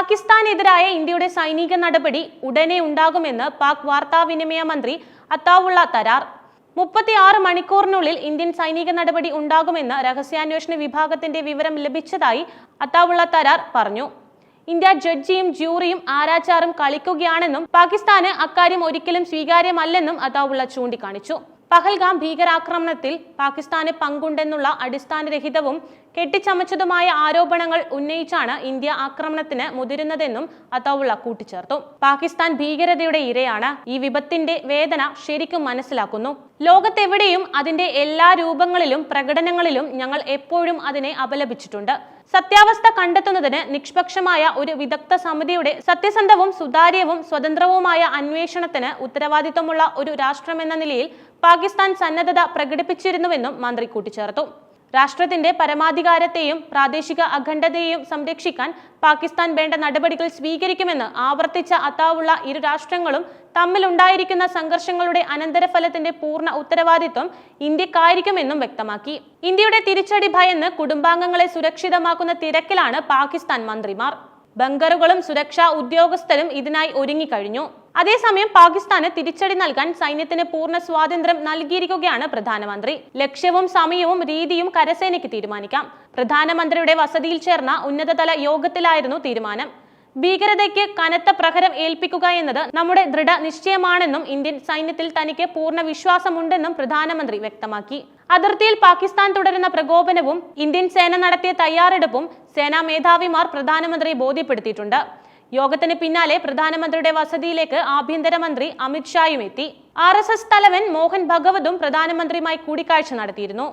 പാകിസ്ഥാനെതിരായ ഇന്ത്യയുടെ സൈനിക നടപടി ഉടനെ ഉണ്ടാകുമെന്ന് പാക് വാർത്താവിനിമയ മന്ത്രി അത്താവുള്ള തരാർ. 36 മണിക്കൂറിനുള്ളിൽ ഇന്ത്യൻ സൈനിക നടപടി ഉണ്ടാകുമെന്ന് രഹസ്യാന്വേഷണ വിഭാഗത്തിന്റെ വിവരം ലഭിച്ചതായി അത്താവുള്ള തരാർ പറഞ്ഞു. ഇന്ത്യ ജഡ്ജിയും ജൂറിയും ആരാച്ചാറും കളിക്കുകയാണെന്നും പാകിസ്ഥാന് അക്കാര്യം ഒരിക്കലും സ്വീകാര്യമല്ലെന്നും അത്താവുള്ള ചൂണ്ടിക്കാണിച്ചു. പഹൽഗാം ഭീകരാക്രമണത്തിൽ പാകിസ്ഥാന് പങ്കുണ്ടെന്നുള്ള അടിസ്ഥാനരഹിതവും കെട്ടിച്ചമച്ചതുമായ ആരോപണങ്ങൾ ഉന്നയിച്ചാണ് ഇന്ത്യ ആക്രമണത്തിന് മുതിരുന്നതെന്നും അത്താവുള്ള കൂട്ടിച്ചേർത്തു. പാകിസ്ഥാൻ ഭീകരതയുടെ ഇരയാണ്. ഈ വിപത്തിന്റെ വേദന ശരിക്കും മനസ്സിലാക്കുന്നു. ലോകത്തെവിടെയും അതിന്റെ എല്ലാ രൂപങ്ങളിലും പ്രകടനങ്ങളിലും ഞങ്ങൾ എപ്പോഴും അതിനെ അപലപിച്ചിട്ടുണ്ട്. സത്യാവസ്ഥ കണ്ടെത്തുന്നതിന് നിഷ്പക്ഷമായ ഒരു വിദഗ്ധ സമിതിയുടെ സത്യസന്ധവും സുതാര്യവും സ്വതന്ത്രവുമായ അന്വേഷണത്തിന് ഉത്തരവാദിത്തമുള്ള ഒരു രാഷ്ട്രമെന്ന നിലയിൽ പാകിസ്ഥാൻ സന്നദ്ധത പ്രകടിപ്പിച്ചിരുന്നുവെന്നും മന്ത്രി കൂട്ടിച്ചേർത്തു. രാഷ്ട്രത്തിന്റെ പരമാധികാരത്തെയും പ്രാദേശിക അഖണ്ഡതയെയും സംരക്ഷിക്കാൻ പാകിസ്ഥാൻ വേണ്ട നടപടികൾ സ്വീകരിക്കുമെന്ന് ആവർത്തിച്ച അത്താവുള്ള ഇരു രാഷ്ട്രങ്ങളും തമ്മിലുണ്ടായിരിക്കുന്ന സംഘർഷങ്ങളുടെ അനന്തരഫലത്തിന്റെ പൂർണ്ണ ഉത്തരവാദിത്വം ഇന്ത്യക്കായിരിക്കുമെന്നും വ്യക്തമാക്കി. ഇന്ത്യയുടെ തിരിച്ചടി ഭയന്ന് കുടുംബാംഗങ്ങളെ സുരക്ഷിതമാക്കുന്ന തിരക്കിലാണ് പാകിസ്ഥാൻ മന്ത്രിമാർ. ബങ്കറുകളും സുരക്ഷാ ഉദ്യോഗസ്ഥരും ഇതിനായി ഒരുങ്ങിക്കഴിഞ്ഞു. അതേസമയം പാകിസ്ഥാന് തിരിച്ചടി നൽകാൻ സൈന്യത്തിന് പൂർണ്ണ സ്വാതന്ത്ര്യം നൽകിയിരിക്കുകയാണ് പ്രധാനമന്ത്രി. ലക്ഷ്യവും സമയവും രീതിയും കരസേനയ്ക്ക് തീരുമാനിക്കാം. പ്രധാനമന്ത്രിയുടെ വസതിയിൽ ചേർന്ന ഉന്നതതല യോഗത്തിലായിരുന്നു തീരുമാനം. ഭീകരതയ്ക്ക് കനത്ത പ്രഹരം ഏൽപ്പിക്കുക എന്നത് നമ്മുടെ ദൃഢനിശ്ചയമാണെന്നും ഇന്ത്യൻ സൈന്യത്തിൽ തനിക്ക് പൂർണ്ണ വിശ്വാസമുണ്ടെന്നും പ്രധാനമന്ത്രി വ്യക്തമാക്കി. അതിർത്തിയിൽ പാകിസ്ഥാൻ തുടരുന്ന പ്രകോപനവും ഇന്ത്യൻ സേന നടത്തിയ തയ്യാറെടുപ്പും സേനാ മേധാവിമാർ പ്രധാനമന്ത്രിയെ ബോധ്യപ്പെടുത്തിയിട്ടുണ്ട്. യോഗത്തിന് പിന്നാലെ പ്രധാനമന്ത്രിയുടെ വസതിയിലേക്ക് ആഭ്യന്തരമന്ത്രി അമിത് ഷായും എത്തി. RSS തലവൻ മോഹൻ ഭഗവതും പ്രധാനമന്ത്രിയുമായി കൂടിക്കാഴ്ച നടത്തിയിരുന്നു.